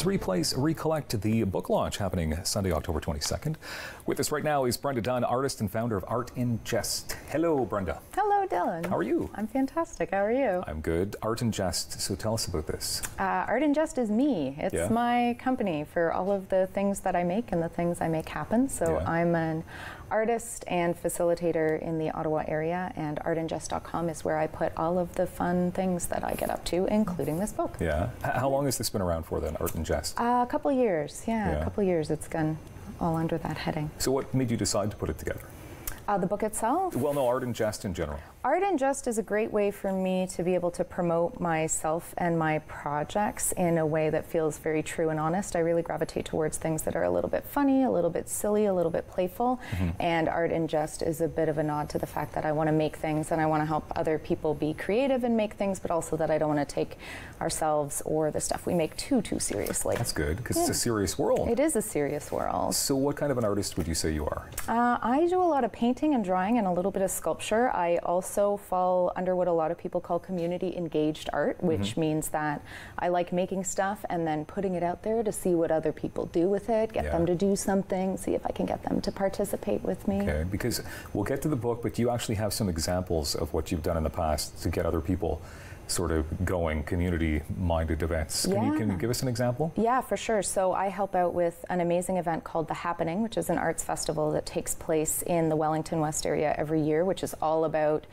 It's Replace, Recollect, the book launch happening Sunday, October 22nd. With us right now is Brenda Dunn, artist and founder of Art in Jest. Hello, Brenda. Hello, Dylan. How are you? I'm fantastic. How are you? I'm good. Art in Jest. So tell us about this. Art in Jest is me. It's my company for all of the things that I make and the things I make happen. So I'm an artist and facilitator in the Ottawa area, and artinjest.com is where I put all of the fun things that I get up to, including this book. Yeah. How long has this been around for then, Art in Jest? A couple years. Yeah, a couple years. It's gone all under that heading. So what made you decide to put it together? The book itself? Well, no, Art in Jest in general. Art in Jest is a great way for me to be able to promote myself and my projects in a way that feels very true and honest. I really gravitate towards things that are a little bit funny, a little bit silly, a little bit playful. And Art in Jest is a bit of a nod to the fact that I want to make things and I want to help other people be creative and make things, but also that I don't want to take ourselves or the stuff we make too seriously. That's good, because it's a serious world. It is a serious world. So what kind of an artist would you say you are? I do a lot of painting and drawing and a little bit of sculpture. I also fall under what a lot of people call community engaged art, which means that I like making stuff and then putting it out there to see what other people do with it, get them to do something, see if I can get them to participate with me. Okay, because we'll get to the book, but you actually have some examples of what you've done in the past to get other people sort of going, community-minded events. Can you give us an example? Yeah, for sure. So I help out with an amazing event called The Happening, which is an arts festival that takes place in the Wellington West area every year, which is all about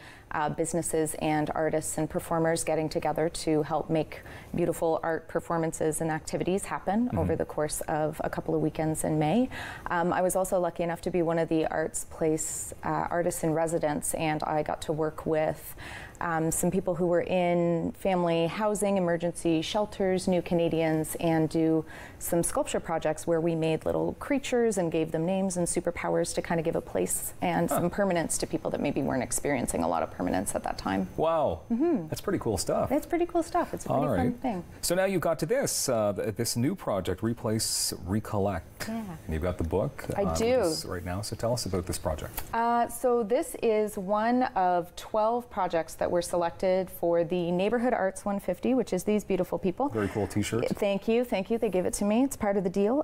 businesses and artists and performers getting together to help make beautiful art performances and activities happen over the course of a couple of weekends in May. I was also lucky enough to be one of the Arts Place artists in residence, and I got to work with some people who were in family housing, emergency shelters, New Canadians, and do some sculpture projects where we made little creatures and gave them names and superpowers to kind of give a place and some permanence to people that maybe weren't experiencing a lot of permanence at that time. Wow, that's pretty cool stuff. It's pretty cool stuff. It's a pretty fun thing. So now you've got to this new project, Replace, Recollect. Yeah. And you've got the book. I do. Right now, so tell us about this project. So this is one of 12 projects that were selected for the Neighborhood Arts 150, which is these beautiful people. Very cool t-shirt. Thank you. They gave it to me. It's part of the deal.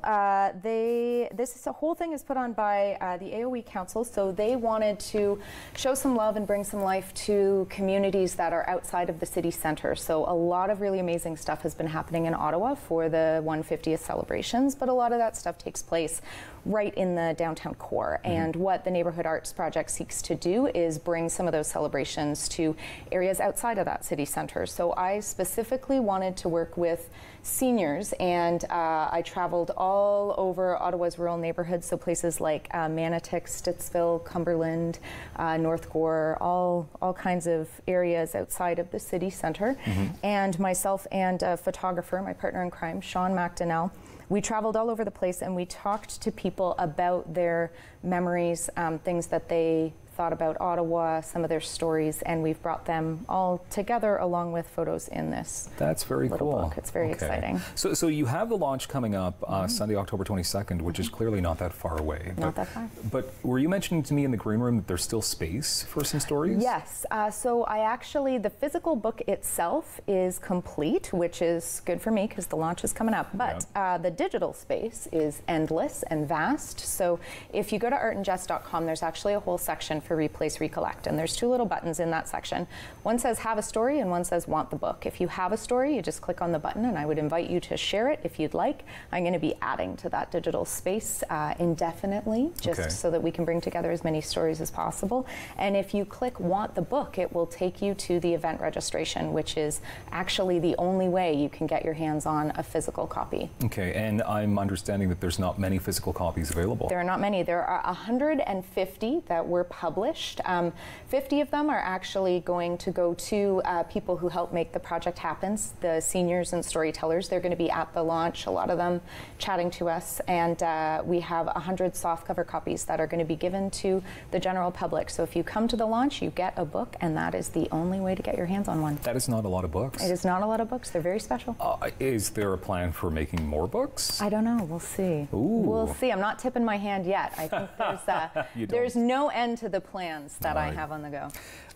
This whole thing is put on by the AOE Council, so they wanted to show some love and bring some life to communities that are outside of the city centre. So a lot of really amazing stuff has been happening in Ottawa for the 150th celebrations, but a lot of that stuff takes place right in the downtown core. And what the Neighborhood Arts Project seeks to do is bring some of those celebrations to areas outside of that city centre. So I specifically wanted to work with seniors, and I traveled all over Ottawa's rural neighborhoods, so places like Manotick, Stittsville, Cumberland, North Gore, all kinds of areas outside of the city centre. And myself and a photographer, my partner in crime, Sean McDonnell, we traveled all over the place and we talked to people about their memories, things that they thought about Ottawa, some of their stories, and we've brought them all together along with photos in this. That's very cool. Book. It's very exciting. So you have the launch coming up Sunday, October 22nd, which is clearly not that far away. Not that far. But were you mentioning to me in the green room that there's still space for some stories? Yes. So the physical book itself is complete, which is good for me because the launch is coming up. But the digital space is endless and vast. So if you go to artinjest.com, there's actually a whole section for Replace, Recollect, and there's two little buttons in that section. One says have a story and one says want the book. If you have a story, you just click on the button, and I would invite you to share it if you'd like. I'm going to be adding to that digital space indefinitely, just so that we can bring together as many stories as possible. And if you click want the book, it will take you to the event registration, which is actually the only way you can get your hands on a physical copy. Okay, and I'm understanding that there's not many physical copies available. There are not many. There are 150 that were published. 50 of them are actually going to go to people who help make the project happen, the seniors and storytellers. They're going to be at the launch, a lot of them chatting to us, and we have 100 softcover copies that are going to be given to the general public. So if you come to the launch, you get a book, and that is the only way to get your hands on one. That is not a lot of books. It is not a lot of books. They're very special. Is there a plan for making more books? I don't know. We'll see. Ooh. We'll see. I'm not tipping my hand yet. I think there's no end to the plans that I have on the go.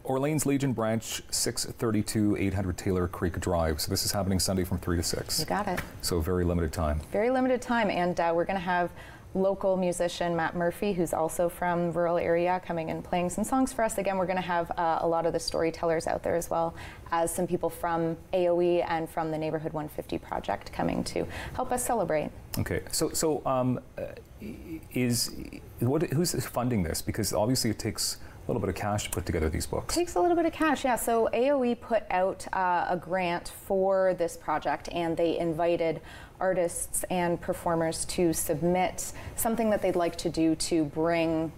Orleans Legion Branch, 632 800 Taylor Creek Drive. So this is happening Sunday from 3 to 6. You got it. So very limited time. Very limited time, and we're going to have local musician Matt Murphy, who's also from rural area, coming and playing some songs for us. Again, we're going to have a lot of the storytellers out there, as well as some people from AOE and from the Neighborhood 150 project coming to help us celebrate. Okay, who's funding this? Because obviously it takes a little bit of cash to put together these books. Takes a little bit of cash, yeah. So AOE put out a grant for this project, and they invited artists and performers to submit something that they'd like to do to bring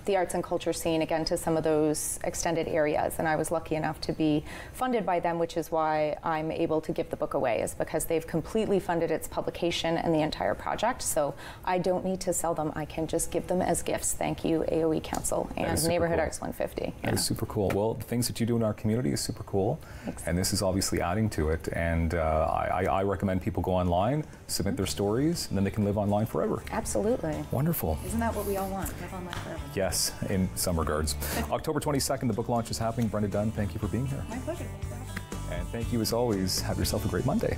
the arts and culture scene again to some of those extended areas. And I was lucky enough to be funded by them, which is why I'm able to give the book away, is because they've completely funded its publication and the entire project. So I don't need to sell them. I can just give them as gifts. Thank you, AOE Council and Neighborhood cool. Arts 150. That is super cool. Well, the things that you do in our community is super cool. Thanks. And this is obviously adding to it. And I recommend people go online, submit their stories, and then they can live online forever. Absolutely. Wonderful. Isn't that what we all want? Live online forever. Yes, in some regards. October 22nd, the book launch is happening. Brenda Dunn, thank you for being here. My pleasure. And thank you as always. Have yourself a great Monday.